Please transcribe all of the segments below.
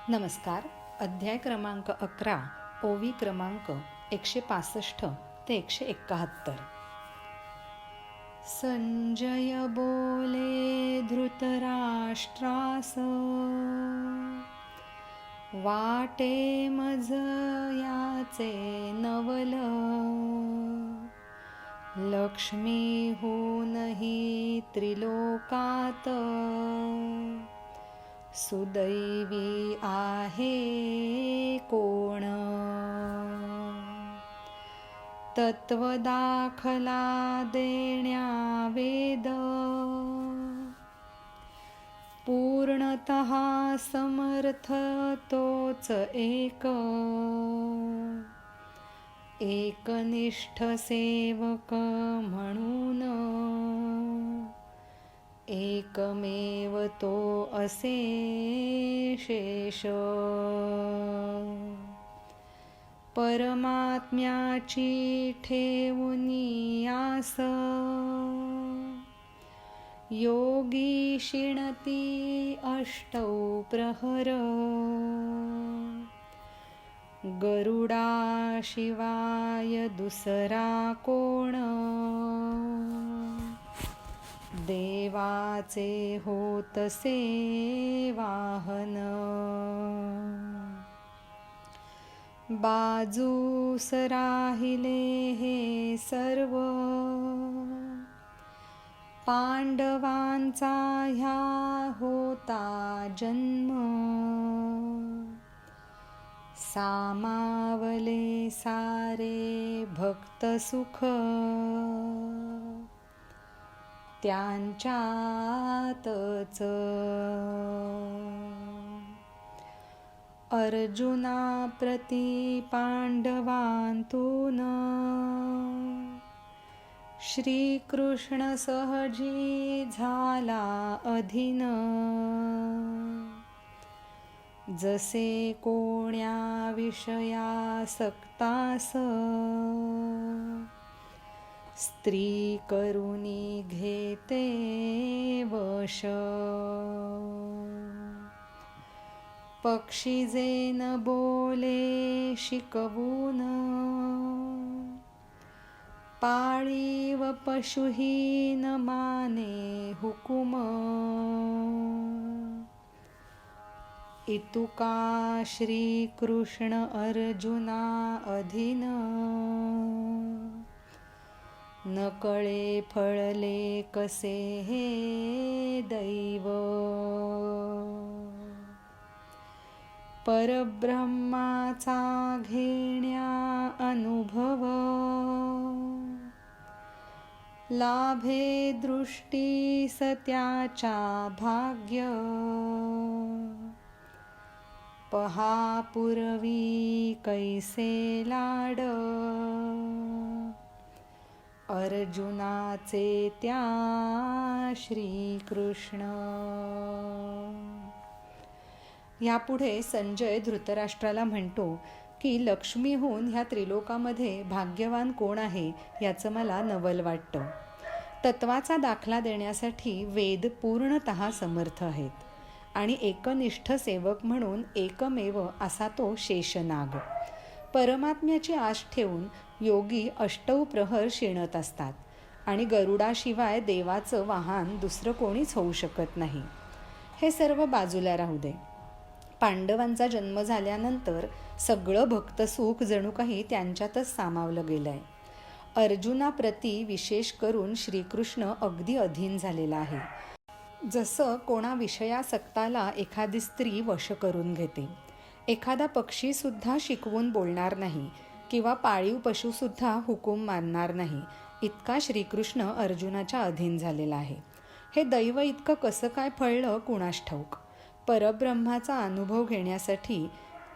नमस्कार. अध्याय क्रमांक 11, ओवी क्रमांक 165 ते 171. संजय बोले धृतराष्ट्रास, वाटे मज याचे नवल. लक्ष्मी होऊनही त्रिलोकात, सुदैवी आहे कोण. तत्व दाखला देण्या वेद, पूर्णतः समर्थ तोच एक. एकनिष्ठ सेवक म्हणून, एकमेव तो असे शेष. परमात्म्याची ठेवूनी आस, योगी शिणती अष्टौ प्रहर. गरुडा शिवाय दुसरा कोण, देवाचे होतसे वाहन. बाजूस राहिले हे सर्व, पांडवांचा ह्या होता जन्म. सामावले सारे भक्त सुख, त्यांच्यातच. अर्जुना प्रति पांडवांतून, श्रीकृष्ण सहजी झाला अधीन. जसे कोण्या विषयासक्तास, स्त्री करुणी घेते वश. पक्षी जे न बोले शिकवून, पाळीव पशुही न माने हुकुम. इतुका श्रीकृष्ण अर्जुना अधीन, न कळे फळले कसे हे दैव. परब्रह्माचा घेण्या अनुभव, लाभे दृष्टीस त्याच्या भाग्य. पहा पूर्वी कैसे लाड, अर्जुनाचे त्या श्रीकृष्ण. यापुढे संजय धृतराष्ट्राला म्हणतो की लक्ष्मीहून ह्या त्रिलोकामध्ये भाग्यवान कोण आहे याचं मला नवल वाटतं. तत्वाचा दाखला देण्यासाठी वेद पूर्णतः समर्थ आहेत आणि एकनिष्ठ सेवक म्हणून एकमेव असा तो शेषनाग. परमात्म्याची आश ठेवून योगी अष्टौ प्रहर शिणत असतात आणि गरुडाशिवाय देवाचं वाहन दुसरं कोणीच होऊ शकत नाही. हे सर्व बाजूला राहू दे. पांडवांचा जन्म झाल्यानंतर सगळं भक्तसुख जणू काही त्यांच्यातच सामावलं गेलंय. अर्जुनाप्रती विशेष करून श्रीकृष्ण अगदी अधीन झालेला आहे. जसं कोणा विषयासक्ताला एखादी स्त्री वश करून घेते. एखादा पक्षीसुद्धा शिकवून बोलणार नाही किंवा पाळीव पशुसुद्धा हुकूम मानणार नाही, इतका श्रीकृष्ण अर्जुनाच्या अधीन झालेला आहे. हे दैव इतकं कसं काय फळलं कुणास ठाऊक. परब्रह्माचा अनुभव घेण्यासाठी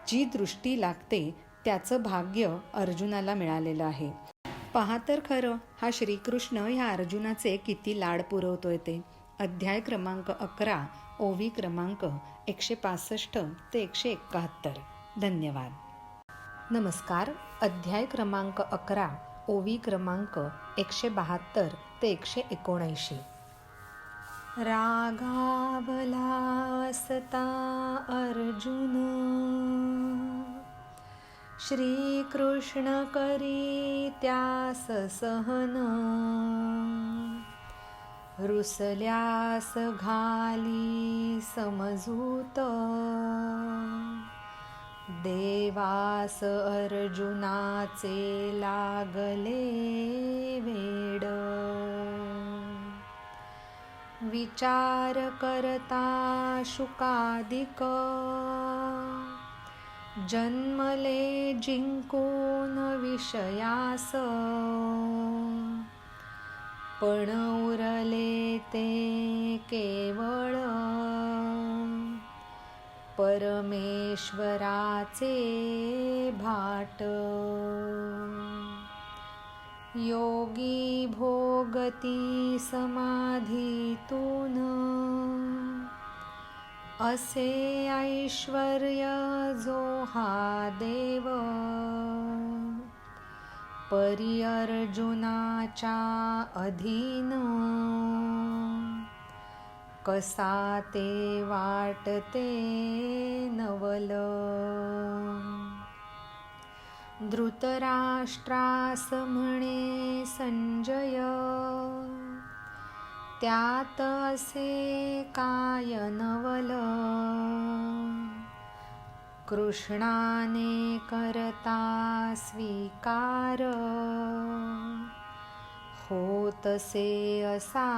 जी दृष्टी लागते त्याचं भाग्य अर्जुनाला मिळालेलं आहे. पहा तर खरं हा श्रीकृष्ण ह्या अर्जुनाचे किती लाड पुरवतोय ते. अध्याय क्रमांक 11, ओवी क्रमांक 165 ते 171. धन्यवाद. नमस्कार. अध्याय क्रमांक 11, ओवी क्रमांक 172 ते 179. रागावला असता अर्जुन, श्रीकृष्ण करी त्यास सहन, रुसल्यास घाली समजूत, देवास अर्जुनाचे लागले वेड. विचार करता शुकादिक, जन्मले जिंकून विषयास, पण उरले ते केवळ परमेश्वराचे भाट. योगी भोगती समाधीतून, असे ऐश्वर्य जो हा देव, परी अर्जुनाच्या अधीन, कसा ते वाटते नवल. धृतराष्ट्रास म्हणे संजय, त्यात असे काय नवल, कृष्णाने करता स्वीकार, होतसे असा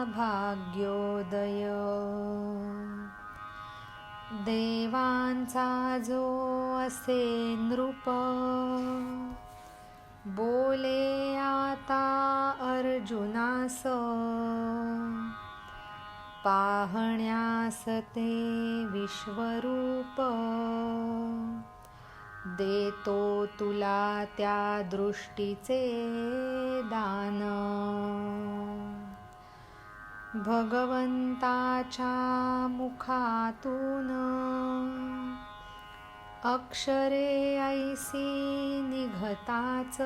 भाग्योदय. देवांचा जो असे नृप, बोले आता अर्जुनास, पाहण्यास ते विश्वरूप, देतो तुला त्या दृष्टीचे दान. भगवंताच्या मुखातून अक्षरे ऐसी निघताच,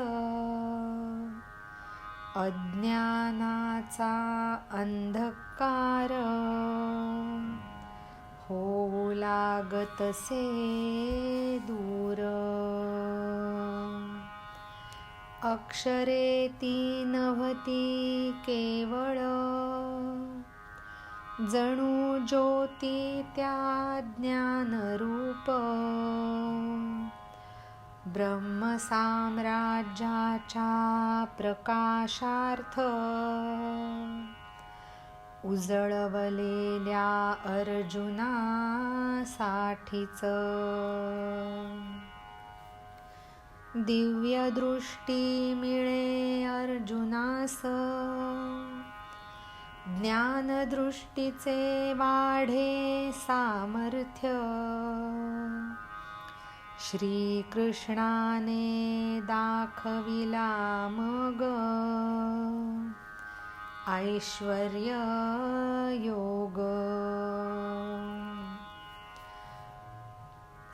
अज्ञानाचा अंधकार होऊ लागतसे दूर. अक्षरे ती नव्हती केवळ, जणू ज्योती त्या ज्ञानरूप. ब्रह्मसाम्राज्याच्या प्रकाशार्थ, उजळवलेल्या अर्जुनासाठीच. दिव्य दृष्टी मिळे अर्जुनास, ज्ञानदृष्टीचे वाढे सामर्थ्य. श्रीकृष्णाने दाखविला मग ऐश्वर्य योग.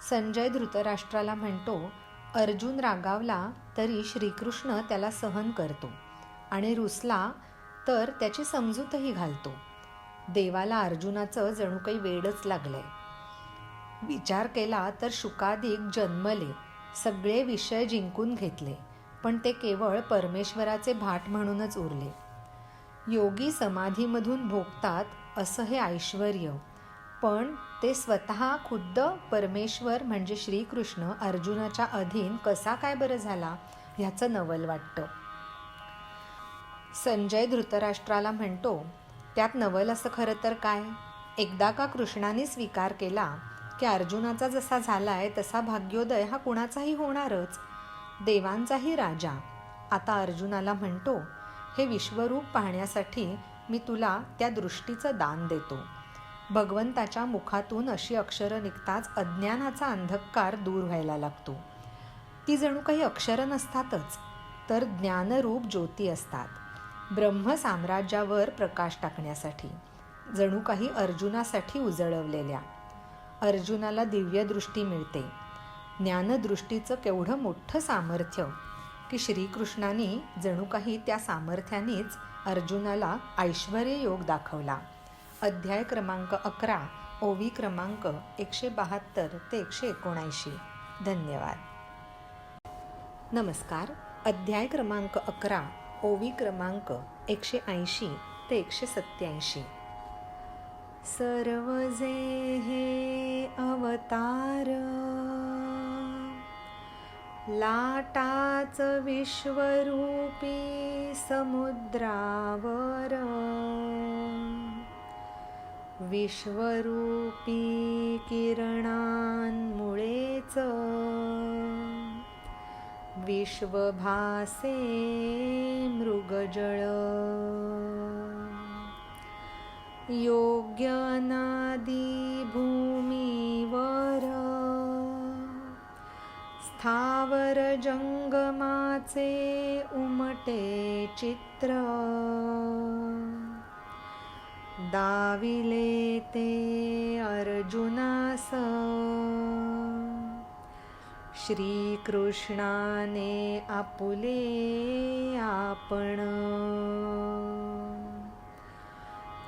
संजय धृतराष्ट्राला म्हणतो, अर्जुन रागावला तरी श्रीकृष्ण त्याला सहन करतो आणि रुसला तर त्याची समजूतही घालतो. देवाला अर्जुनाचं जणू काही वेडच लागलंय. विचार केला तर शुकादिक जन्मले, सगळे विषय जिंकून घेतले, पण ते केवळ परमेश्वराचे भाट म्हणूनच उरले. योगी समाधीमधून भोगतात असं हे ऐश्वर्य, पण ते स्वतः खुद्द परमेश्वर म्हणजे श्रीकृष्ण अर्जुनाच्या अधीन कसा काय बरं झाला ह्याचं नवल वाटतं. संजय धृतराष्ट्राला म्हणतो, त्यात नवल असं खरं तर काय? एकदा का कृष्णाने स्वीकार केला की अर्जुनाचा जसा झालाय तसा भाग्योदय हा कुणाचाही होणारच, देवांचाही राजा. आता अर्जुनाला म्हणतो, हे विश्वरूप पाहण्यासाठी मी तुला त्या दृष्टीचं दान देतो. भगवंताच्या मुखातून अशी अक्षरं निघताच अज्ञानाचा अंधकार दूर व्हायला लागतो. ती जणू काही अक्षरं नसतातच, तर ज्ञानरूप ज्योती असतात, ब्रह्म साम्राज्यावर प्रकाश टाकण्यासाठी, जणू काही अर्जुनासाठी उजळवलेल्या. अर्जुनाला दिव्य दृष्टी मिळते. ज्ञानदृष्टीचं केवढं मोठं सामर्थ्य की श्रीकृष्णाने जणू काही त्या सामर्थ्यानेच अर्जुनाला ऐश्वर्य योग दाखवला. अध्याय क्रमांक 11, ओवी क्रमांक 172 ते 179. धन्यवाद. नमस्कार. अध्याय क्रमांक 11, ओवी क्रमांक 180 ते 187. सर्व जे हे अवतार, लाटाच विश्वरूपी समुद्रावर, विश्वरूपी किरणांमुळेच विश्वभासे मृगजळ. योग्य अनादि भूमीवर, स्थावर जंगमाचे उमटे चित्र, दाविले ते अर्जुनास श्रीकृष्णाने आपुले आपण.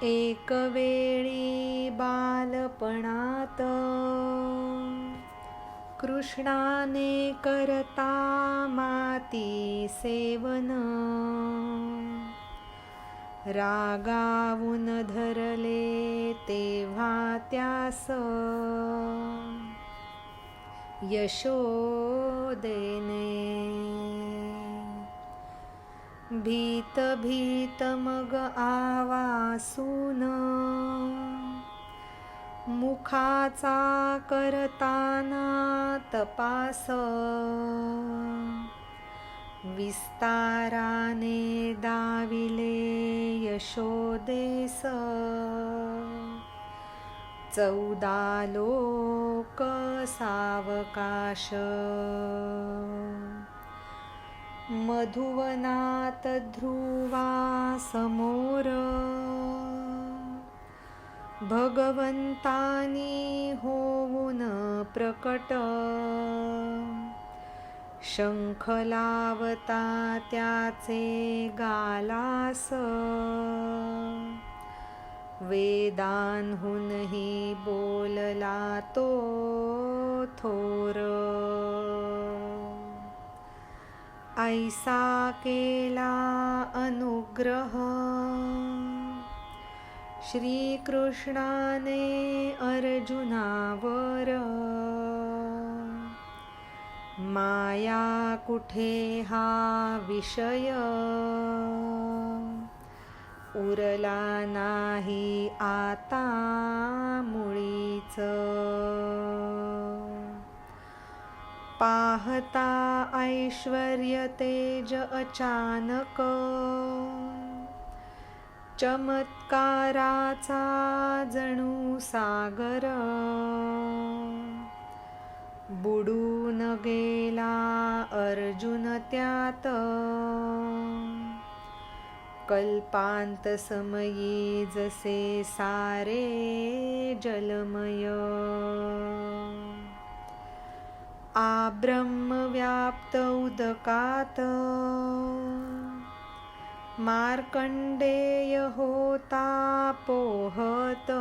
एक वेळी बालपणात कृष्णाने करता माती सेवन, रागावून धरले तेव्हा त्यास यशोदेने. भीत भीत मग आवासून मुखाचा करताना तपास, विस्ताराने दाविले यशोदेस 14 लोक सावकाश. मधुवनात ध्रुवा समोर, भगवंतानी होऊन प्रकट, शंख लावता त्याचे गालास, वेदांहूनही बोलला तो थोर. ऐसा केला अनुग्रह श्रीकृष्णाने अर्जुनावर, माया कुठे हा विषय उरला नाही आता मुळीच. पाहता ऐश्वर्य तेज अचानक, चमत्काराचा जणू सागर, बुडून गेला अर्जुन त्यात, कल्पांत समयी जसे सारे जलमय. आब्रह्म व्याप्त उदकात, मार्कंडेय होता पोहत,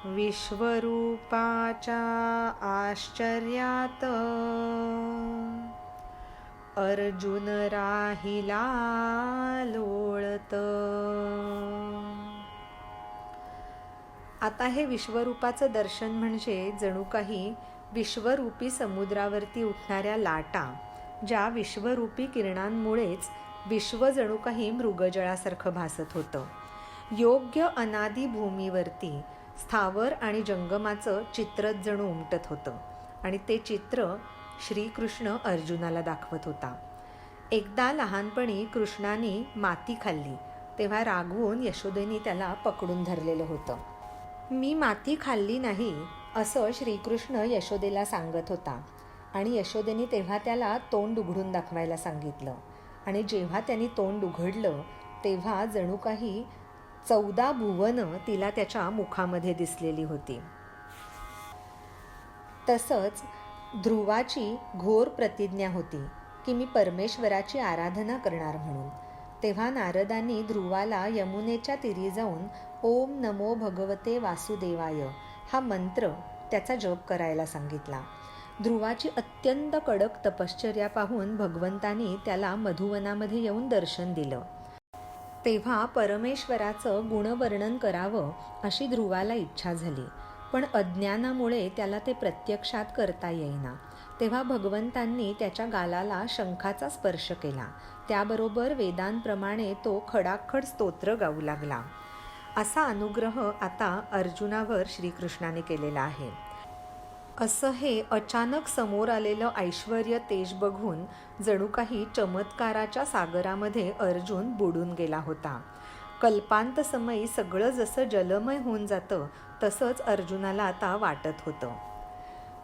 विश्वरूपाच्या आश्चर्यात अर्जुन राहिला लोळत. आता हे विश्वरूपाचं दर्शन म्हणजे जणू काही विश्वरूपी समुद्रावरती उठणाऱ्या लाटा, ज्या विश्वरूपी किरणांमुळेच विश्व जणू काही मृगजळासारखं भासत होतं. योग्य अनादी भूमीवरती स्थावर आणि जंगमाचं चित्रच जणू उमटत होतं आणि ते चित्र श्रीकृष्ण अर्जुनाला दाखवत होता. एकदा लहानपणी कृष्णाने माती खाल्ली तेव्हा रागवून यशोदेने त्याला पकडून धरलेलं होतं. मी माती खाल्ली नाही असं श्रीकृष्ण यशोदेला सांगत होता आणि यशोदेने तेव्हा त्याला तोंड उघडून दाखवायला सांगितलं आणि जेव्हा त्यांनी तोंड उघडलं तेव्हा जणू काही 14 भुवनं तिला त्याच्या मुखामध्ये दिसलेली होती. तसंच ध्रुवाची घोर प्रतिज्ञा होती की मी परमेश्वराची आराधना करणार म्हणून. तेव्हा नारदांनी ध्रुवाला यमुनेच्या तीरी जाऊन ओम नमो भगवते वासुदेवाय हा मंत्र त्याचा जप करायला सांगितला. ध्रुवाची अत्यंत कडक तपश्चर्या पाहून भगवंतानी त्याला मधुवनामध्ये येऊन दर्शन दिलं. तेव्हा परमेश्वराचं गुणवर्णन करावं अशी ध्रुवाला इच्छा झाली, पण अज्ञानामुळे त्याला ते प्रत्यक्षात करता येईना. तेव्हा भगवंतांनी त्याच्या गालाला शंखाचा स्पर्श केला. त्याबरोबर वेदांप्रमाणे तो खडाखड स्तोत्र गाऊ लागला. असा अनुग्रह आता अर्जुनावर श्रीकृष्णाने केलेला आहे. असं हे अचानक समोर आलेलं ऐश्वर्य तेज बघून जणू काही चमत्काराच्या सागरामध्ये अर्जुन बुडून गेला होता. कल्पांत समयी सगळं जसं जलमय होऊन जातं तसंच अर्जुनाला आता वाटत होतं.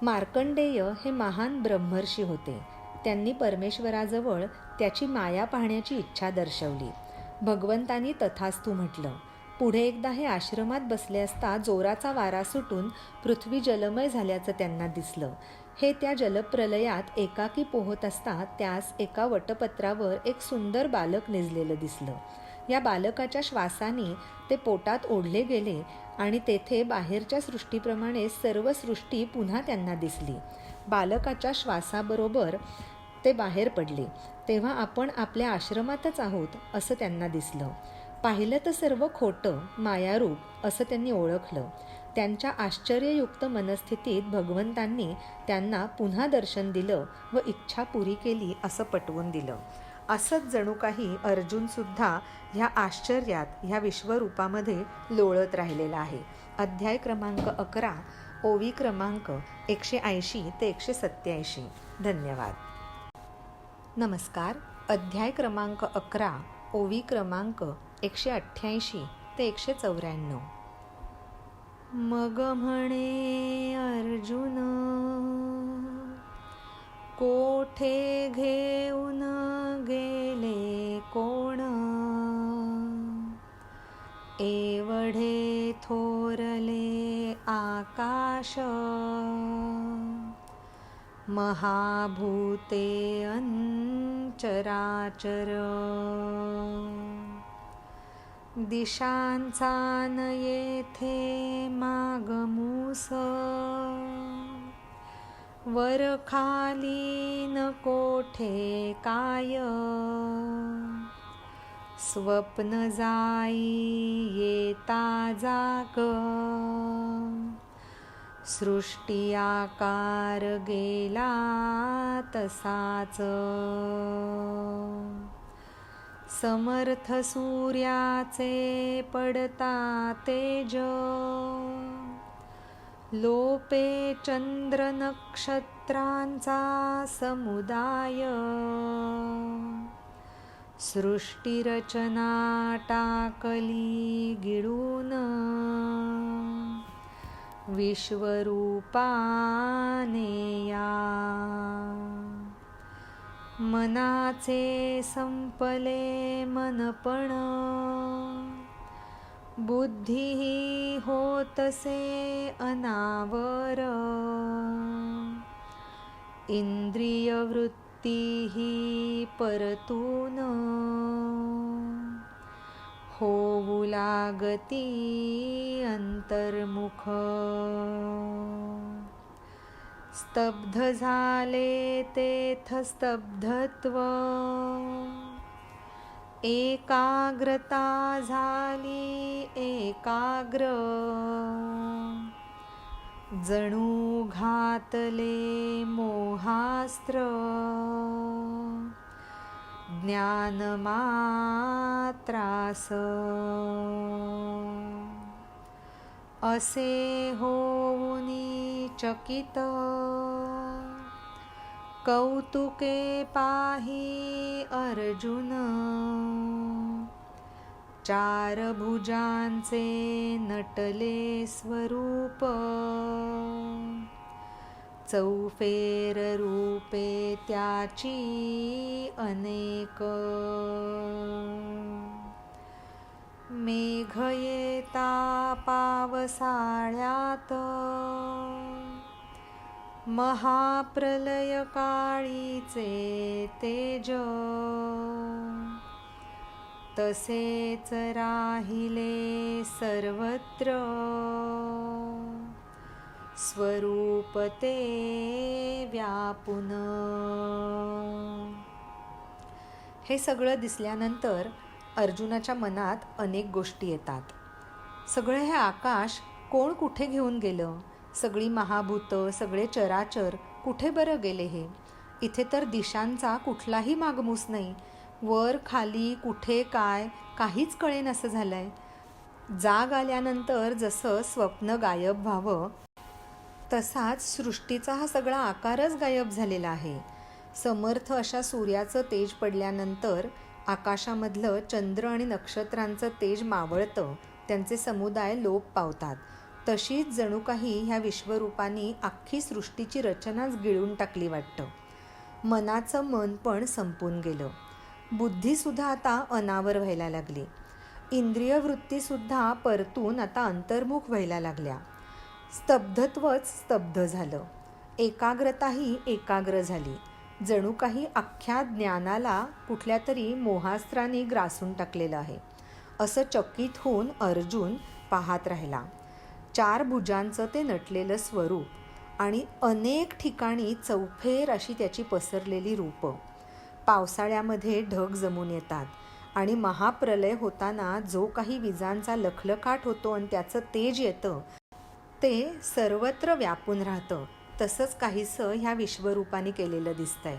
मार्कंडेय हे महान ब्रह्मर्षी होते. त्यांनी परमेश्वराजवळ त्याची माया पाहण्याची इच्छा दर्शवली. भगवंतानी तथास्तु म्हटलं. पुढे एकदा हे आश्रमात बसले असता जोराचा वारा सुटून पृथ्वी जलमय झाल्याचं त्यांना दिसलं. हे त्या जलप्रलयात एकाकी पोहत असता त्यास एका वटपत्रावर एक सुंदर बालक निजलेलं दिसलं. या बालकाच्या श्वासाने ते पोटात ओढले गेले आणि तेथे बाहेरच्या सृष्टीप्रमाणे सर्व सृष्टी पुन्हा त्यांना दिसली. बालकाच्या श्वासाबरोबर ते बाहेर पडले तेव्हा आपण आपल्या आश्रमातच आहोत असं त्यांना दिसलं. पाहिलं तर सर्व खोटं, मायारूप असं त्यांनी ओळखलं. त्यांच्या आश्चर्ययुक्त मनस्थितीत भगवंतांनी त्यांना पुन्हा दर्शन दिलं व इच्छा पुरी केली असं पटवून दिलं. असंच जणू काही अर्जुनसुद्धा ह्या आश्चर्यात, ह्या विश्वरूपामध्ये लोळत राहिलेला आहे. अध्याय क्रमांक 11, ओवी क्रमांक 180 ते 187. धन्यवाद. नमस्कार. अध्याय क्रमांक 11, ओवी क्रमांक 188 ते 194. मग म्हणे अर्जुन, कोठे घेऊन गेले कोण, एवढे थोरले आकाश, महाभूते अंचराचर, दिशांचा न येथे मागमूस, वर खाली न कोठे काय, स्वप्न जाई येता जाग, सृष्टी आकार गेला तसाच, समर्थ सूर्याचे पडता तेज, लोपे चंद्र नक्षत्रांचा समुदाय, सृष्टीरचना टाकली गिळून, विश्वरूपाने या, मनाचे संपले मनपण, बुद्धी होतसे अनावर, इंद्रिय वृत्ती परतून, होऊ लागती अंतर्मुख, स्तब्ध झाले तेथ स्तब्धत्व, एकाग्रता झाली एकाग्र, जणू घातले मोहास्त्र, ज्ञान मात्रास, असे होऊनी चकित, कौतुके पाही अर्जुन, चार भुजांचे नटले स्वरूप, चौफेर रूपे त्याची अनेक, मेघ येता पावसाळ्यात, महाप्रलय काळीचे तेज, तसेच राहिले सर्वत्र, स्वरूप ते व्यापून. हे सगळं दिसल्यानंतर अर्जुनाच्या मनात अनेक गोष्टी येतात. सगळे हे आकाश कोण कुठे घेऊन गेलं? सगळी महाभूतं, सगळे चराचर कुठे बरं गेले हे? इथे तर दिशांचा कुठलाही मागमूस नाही. वर खाली कुठे काय काहीच कळेनासं झालंय. जाग आल्यानंतर जसं स्वप्न गायब व्हावं तसाच सृष्टीचा हा सगळा आकारच गायब झालेला आहे. समर्थ अशा सूर्याचं तेज पडल्यानंतर आकाशामधलं चंद्र आणि नक्षत्रांचं तेज मावळतं, त्यांचे समुदाय लोप पावतात. तशीच जणू काही ह्या विश्वरूपांनी अख्खी सृष्टीची रचनाच गिळून टाकली वाटतं. मनाचं मन पण संपून गेलं. बुद्धीसुद्धा आता अनावर व्हायला लागली. इंद्रिय वृत्तीसुद्धा परतून आता अंतर्मुख व्हायला लागल्या. स्तब्धत्वच स्तब्ध झालं. एकाग्रताही एकाग्र झाली. जणू काही अख्ख्या ज्ञानाला कुठल्या तरी मोहास्त्राने ग्रासून टाकलेलं आहे असं चकित होऊन अर्जुन पाहत राहिला. 4 भुजांचं ते नटलेलं स्वरूप आणि अनेक ठिकाणी चौफेर अशी त्याची पसरलेली रूपं. पावसाळ्यामध्ये ढग जमून येतात आणि महाप्रलय होताना जो काही विजांचा लखलखाट होतो आणि त्याचं तेज येतं ते सर्वत्र व्यापून राहतं. तसंच काहीसं ह्या विश्वरूपाने केलेलं दिसतंय.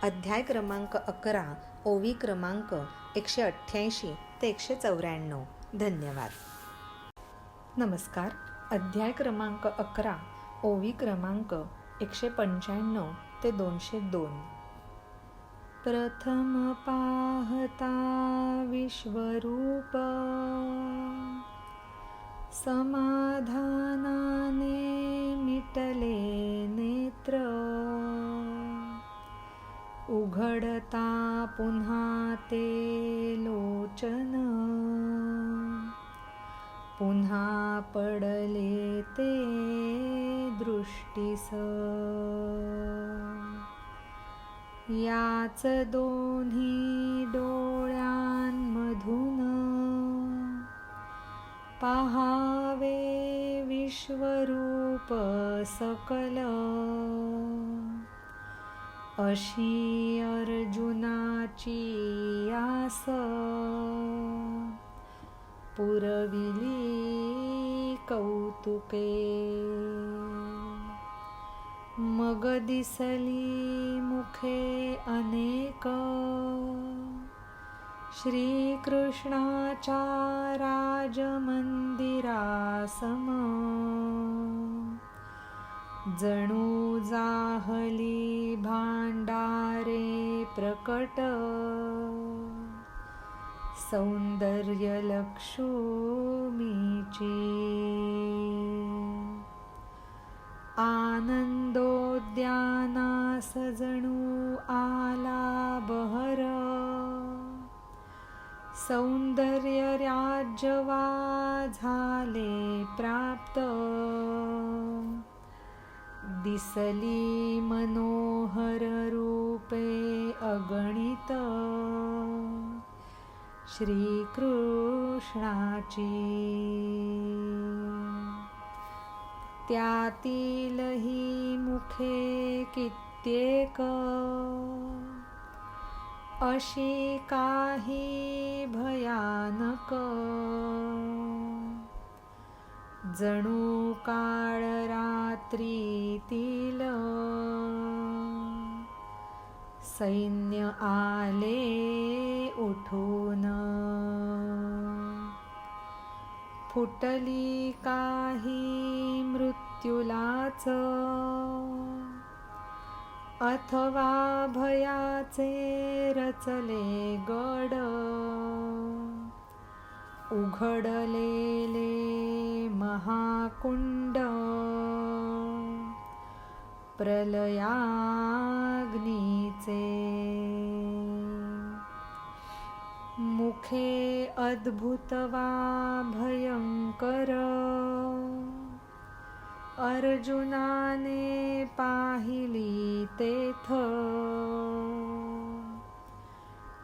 अध्याय क्रमांक 11, ओवी क्रमांक 188 ते 194. धन्यवाद. नमस्कार. अध्याय क्रमांक 11, ओवी क्रमांक 195 ते 202. प्रथम पाहता विश्वरूप समाधानाने मिटले नेत्र. उघडता पुन्हा ते लोचन. पुन्हा पडले ते दृष्टीस. याच दोन्ही डोळ्यांमधून पाहावे विश्वरूप सकल. अशी अर्जुनाची आस पुरविली कौतुके. मग दिसली मुखे अनेक श्रीकृष्णाच्या राजमंदिरासम. जणू जाहली भांडारे प्रकट. सौंदर्य लक्ष्मीची. आनंदोद्यानास जणू आला बहर. सौंदर्य राज्यवा झाले प्राप्त. दिसली मनोहर रूपे अगणित श्रीकृष्णाची. त्यातीलही मुखे कित्येक अशी काही भयानक. जणू काळ रात्रीतील सैन्य आले उठून. फुटली काही मृत्युलाच अथवा भयाचे रचले गड. उघडलेले महाकुंड प्रलयाग्नीचे. मुखे अद्भुत वा भयंकर अर्जुनाने पाहिली तेथ.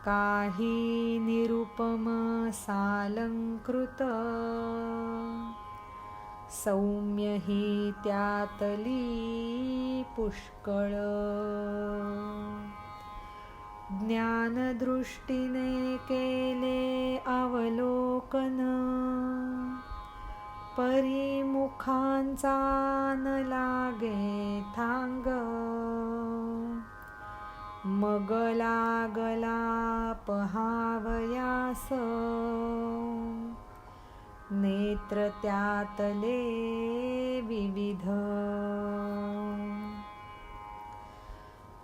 काही निरुपम सालंकृत सौम्य ही त्यातली पुष्कळ, ज्ञानदृष्टीने केले अवलोकन, परिमुखांचा न लागे थांग, मग लागला पहावयास, नेत्र त्यातले विविध.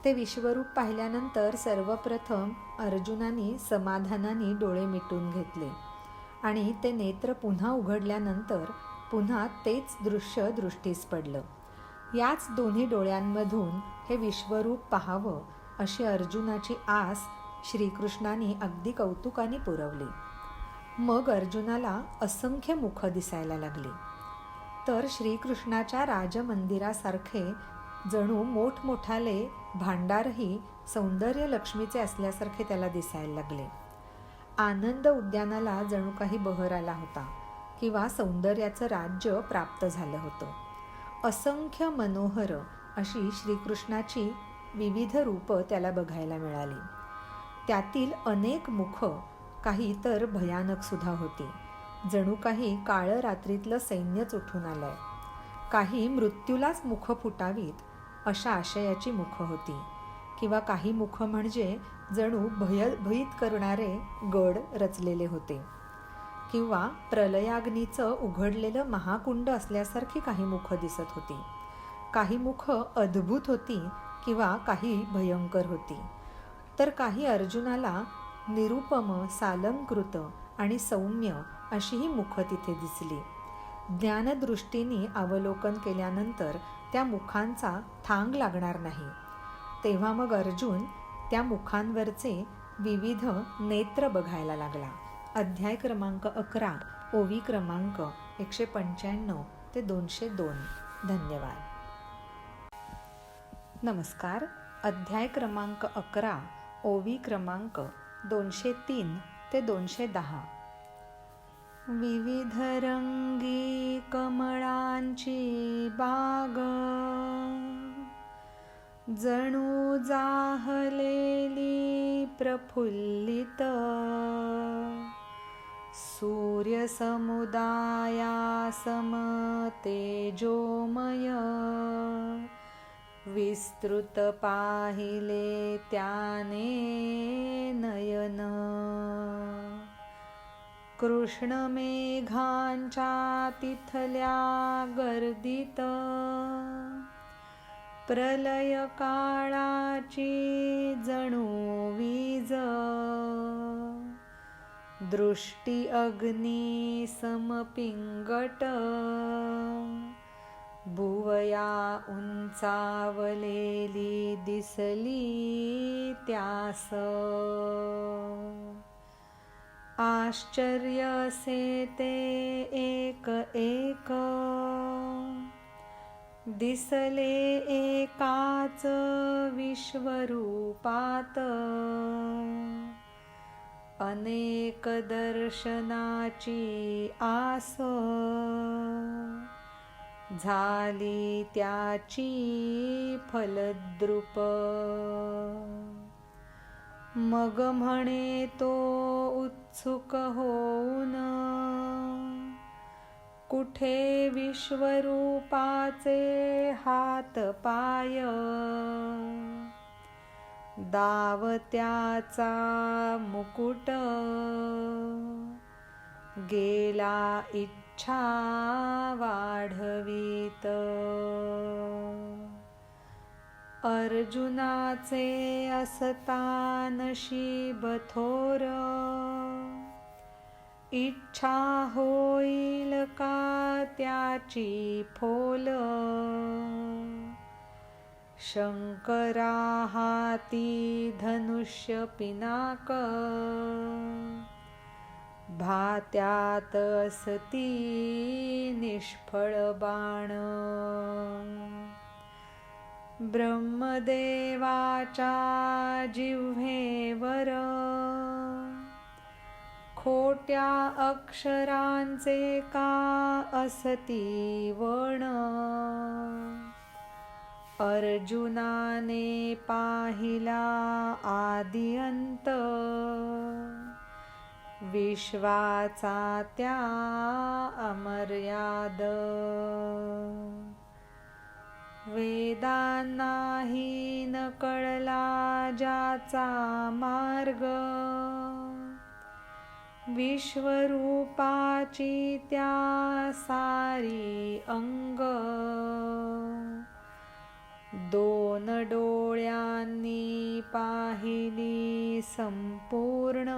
ते विश्वरूप पाहिल्यानंतर सर्वप्रथम अर्जुनाने समाधानाने डोळे मिटून घेतले आणि ते नेत्र पुन्हा उघडल्यानंतर पुन्हा तेच दृश्य दृष्टीस पडलं. याच दोन्ही डोळ्यांमधून हे विश्वरूप पाहावं अशी अर्जुनाची आस श्रीकृष्णाने अगदी कौतुकाने पुरवली. मग अर्जुनाला असंख्य मुख दिसायला लागली. तर श्रीकृष्णाच्या राजमंदिरासारखे जणू मोठमोठाले भांडारही सौंदर्य लक्ष्मीचे असल्यासारखे त्याला दिसायला लागले. आनंद उद्यानाला जणू काही बहर आला होता किंवा सौंदर्याचं राज्य प्राप्त झालं होतं. असंख्य मनोहर अशी श्रीकृष्णाची विविध रूपं त्याला बघायला मिळाली. त्यातील अनेक मुख काही तर भयानक सुद्धा होती. जणू काही काळं रात्रीतलं सैन्यच उठून आलंय. काही मृत्यूलाच मुख फुटावीत अशा आशयाची मुख होती किंवा काही मुख म्हणजे जणू भयभीत करणारे गड रचलेले होते किंवा प्रलयाग्नीचं उघडलेलं महाकुंड असल्यासारखी काही मुख दिसत होती. काही मुख अद्भुत होती किंवा काही भयंकर होती. तर काही अर्जुनाला निरुपम, सालंकृत आणि सौम्य अशीही मुख तिथे दिसली. ज्ञानदृष्टीने अवलोकन केल्यानंतर त्या मुखांचा थांग लागणार नाही. तेव्हा मग अर्जुन त्या मुखांवरचे विविध नेत्र बघायला लागला. अध्याय क्रमांक 11, ओवी क्रमांक 195 ते 202. धन्यवाद. नमस्कार. अध्याय क्रमांक 11, ओवी क्रमांक 203 ते 210. विविध रंगी कमळांची बाग, जणू जाहलेली प्रफुल्लित, सूर्य समुदायासम तेजोमय, विस्तृत पाहिले त्याने नयन, कृष्ण मेघांच्या तिथल्या गर्दीत, प्रलय काळाची जणू वीज, दृष्टी अग्नी समपिंगट, भुवया उंचावलेली दिसली त्यास, आश्चर्य असे ते एक एक, दिसले एकाच विश्वरूपात, अनेक दर्शनाची आस, झाली त्याची फलद्रुप, मग म्हणे तो उत्सुक होऊन, कुठे विश्वरूपाचे हात पाय, दावत्याचा मुकुट, गेला इच्छा वाढवीत, अर्जुनाचे असता नशीब थोर, इच्छा होईल का त्याची फोल, शंकरा हाती धनुष्य पिनाक, भात्यात असती निष्फळ बाण, ब्रह्मदेवाच्या जिव्हेवर, खो खोट्या अक्षरांचे का असती वण, अर्जुनाने पाहिला आदि अंत, विश्वाचा त्या अमर्याद. वेदांनाही न कळला ज्याचा मार्ग, विश्वरूपाची त्या सारी अंग. दोन डोळ्यांनी पाहिली संपूर्ण,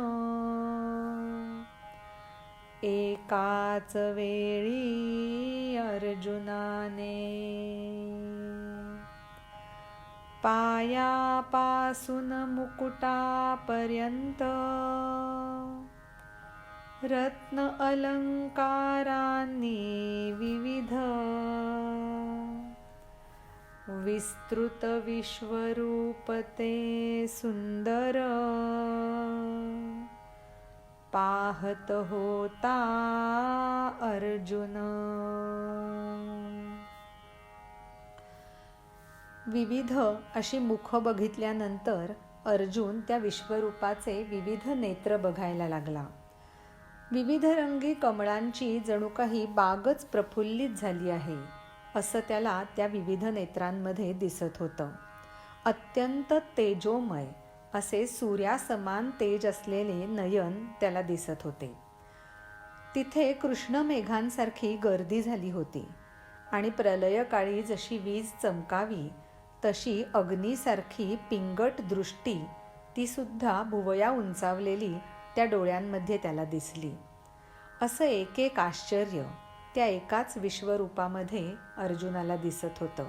एकाच वेळी अर्जुनाने. पायापासून मुकुटापर्यंत रत्न अलंकारांनी विविध, विस्तृत विश्वरूप ते सुंदर, पाहत होता अर्जुन. विविध अशी मुख बघितल्यानंतर अर्जुन त्या विश्वरूपाचे विविध नेत्र बघायला लागला. विविध रंगी कमळांची जणू काही बागच प्रफुल्लित झाली आहे असं त्याला त्या विविध नेत्रांमध्ये दिसत होतं. अत्यंत तेजोमय असे सूर्यासमान तेज असलेले नयन त्याला दिसत होते. तिथे कृष्ण मेघांसारखी गर्दी झाली होती आणि प्रलयकाळी जशी वीज चमकावी तशी अग्नीसारखी पिंगट दृष्टी ती सुद्धा भुवया उंचावलेली त्या डोळ्यांमध्ये त्याला दिसली. असं एक आश्चर्य त्या एकाच विश्वरूपामध्ये अर्जुनाला दिसत होतं.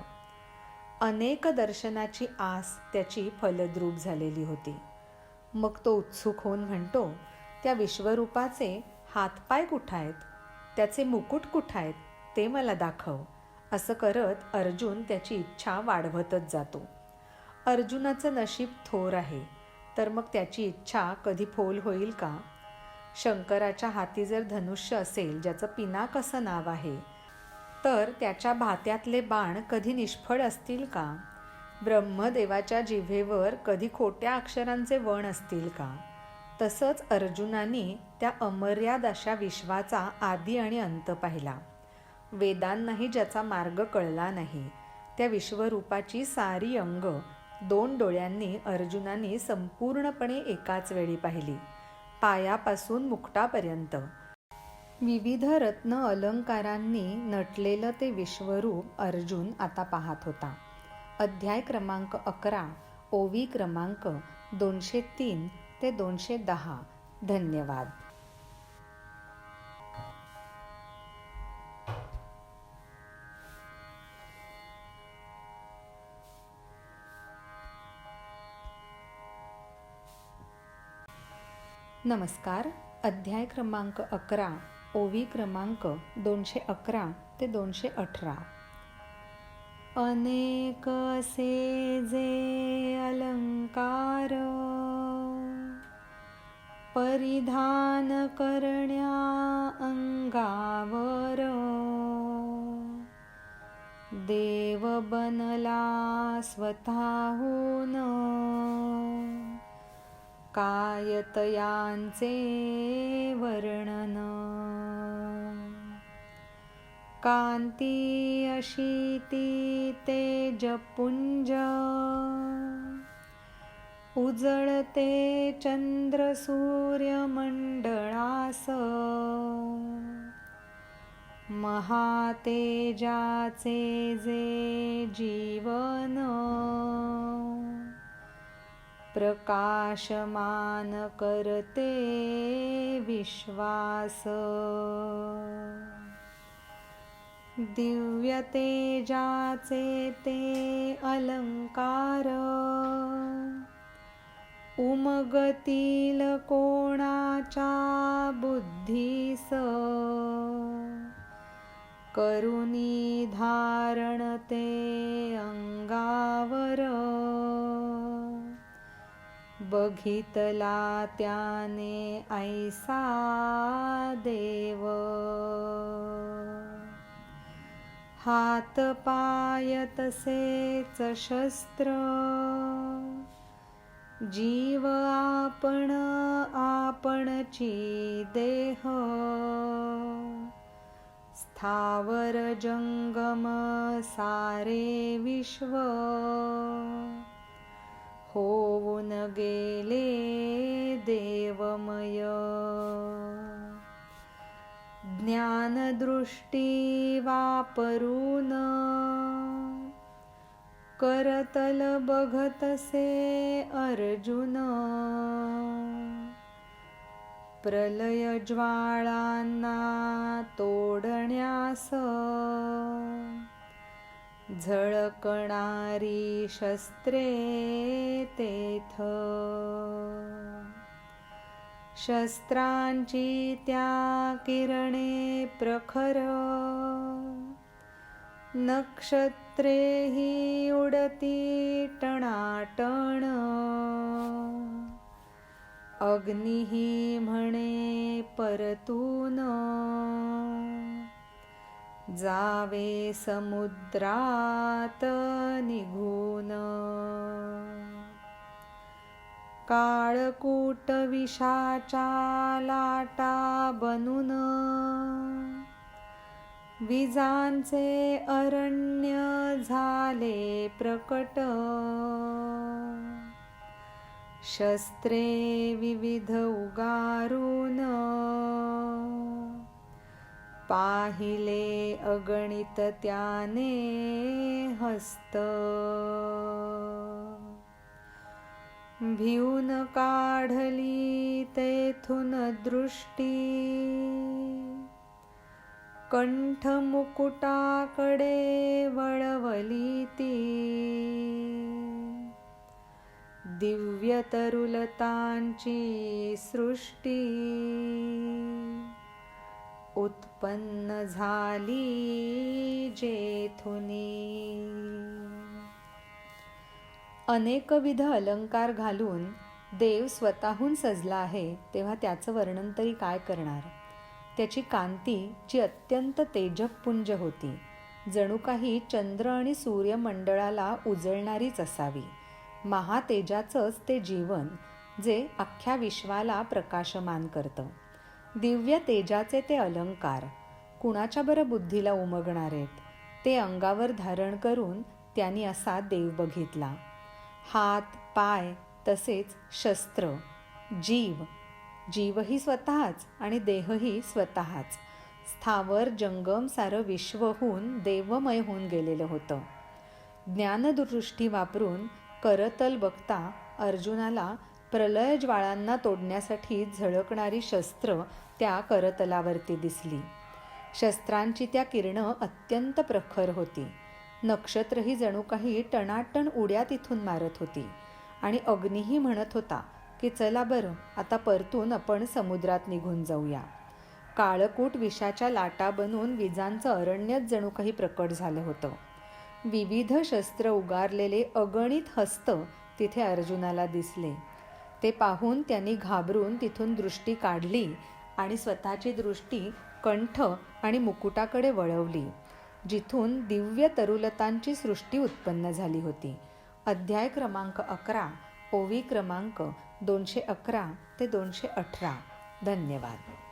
अनेक दर्शनाची आस त्याची फलद्रूप झालेली होती. मग तो उत्सुक होऊन म्हणतो, त्या विश्वरूपाचे हातपाय कुठं आहेत, त्याचे मुकुट कुठं आहेत ते मला दाखव. असं करत अर्जुन त्याची इच्छा वाढवतच जातो. अर्जुनाचं नशीब थोर आहे, तर मग त्याची इच्छा कधी फोल होईल का? शंकराच्या हाती जर धनुष्य असेल ज्याचं पिनाक असं नाव आहे, तर त्याच्या भात्यातले बाण कधी निष्फळ असतील का? ब्रह्मदेवाच्या जिव्हेवर कधी खोट्या अक्षरांचे वण असतील का? तसंच अर्जुनाने त्या अमर्याद अशा विश्वाचा आदी आणि अंत पाहिला. वेदांनाही ज्याचा मार्ग कळला नाही त्या विश्वरूपाची सारी अंग दोन डोळ्यांनी अर्जुनाने संपूर्णपणे एकाच वेळी पाहिली. पायापासून मुकुटापर्यंत विविध रत्न अलंकारांनी नटलेलं ते विश्वरूप अर्जुन आता पाहत होता. अध्याय क्रमांक 11, ओवी क्रमांक 203 ते 210. धन्यवाद. नमस्कार. अध्याय क्रमांक 11, ओवी क्रमांक 211 ते 218. अनेक असे जे अलंकार परिधान करण्या अंगावर, देव बनला स्वतःहून कायतयांचे वर्णन. कांती अशी ती तेजपुंज उजळते चंद्र सूर्यमंडळास, महातेजाचे जे जीवन प्रकाशमान करते विश्वास. दिव्य तेजाचे ते अलंकार उमगतील कोणाच्या बुद्धीस, करुणी धारण ते अंगावर बघितला त्याने ऐसा देव, हात पाय तसेच शस्त्र, जीव आपण आपणची देह, स्थावर जंगम सारे विश्व, होऊन गेले देवमय. ज्ञानदृष्टी वापरून करतल बघतसे अर्जुन, प्रलय ज्वाळांना तोडण्यास झळकणारी शस्त्रे तेथ. शस्त्रांची त्या किरणे प्रखर, नक्षत्रेही उडती टणाटण, अग्निही म्हणे परतून, जावे समुद्रात निघून. काळकूट विषाच्या लाटा बनून, विजांचे अरण्य झाले प्रकट, शस्त्रे विविध उगारून, पाहिले अगणित त्याने हस्त. भिऊन काढली तेथून दृष्टी, कंठ मुकुटाकडे वळवली ती, दिव्य तरुलतांची सृष्टी उत्पन्न झाली जेथुनी. अनेकविध अलंकार घालून देव स्वतःहून सजला आहे, तेव्हा त्याचं वर्णन तरी काय करणार. त्याची कांती जी अत्यंत तेजपुंज होती, जणू काही चंद्र आणि सूर्यमंडळाला उजळणारीच असावी. महातेजाचंच ते जीवन जे अख्ख्या विश्वाला प्रकाशमान करतं. दिव्य तेजाचे ते अलंकार कुणाच्या बरं बुद्धीला उमगणारेत. ते अंगावर धारण करून त्यांनी असा देव बघितला. हात पाय तसेच शस्त्र, जीवही स्वतःच आणि देहही स्वतःच, स्थावर जंगम सारं विश्वहून देवमय होऊन गेलेलं होतं. ज्ञानदृष्टी वापरून करतल बघता अर्जुनाला प्रलय ज्वाळांना तोडण्यासाठी झळकणारी शस्त्र त्या करतलावरती दिसली. शस्त्रांची त्या किरणं अत्यंत प्रखर होती. नक्षत्रही जणू काही टणाटण उड्या तिथून मारत होती आणि अग्निही म्हणत होता की चला बरं, आता परतून आपण समुद्रात निघून जाऊया. काळकूट विषाच्या लाटा बनून विजांचं अरण्यच जणू काही प्रकट झालं होतं. विविध शस्त्र उगारलेले अगणित हस्त तिथे अर्जुनाला दिसले. ते पाहून त्यांनी घाबरून तिथून दृष्टी काढली आणि स्वतःची दृष्टी कंठ आणि मुकुटाकडे वळवली, जिथून दिव्य तरुलतांची सृष्टी उत्पन्न झाली होती. अध्याय क्रमांक 11, ओवी क्रमांक 211 ते 218. धन्यवाद.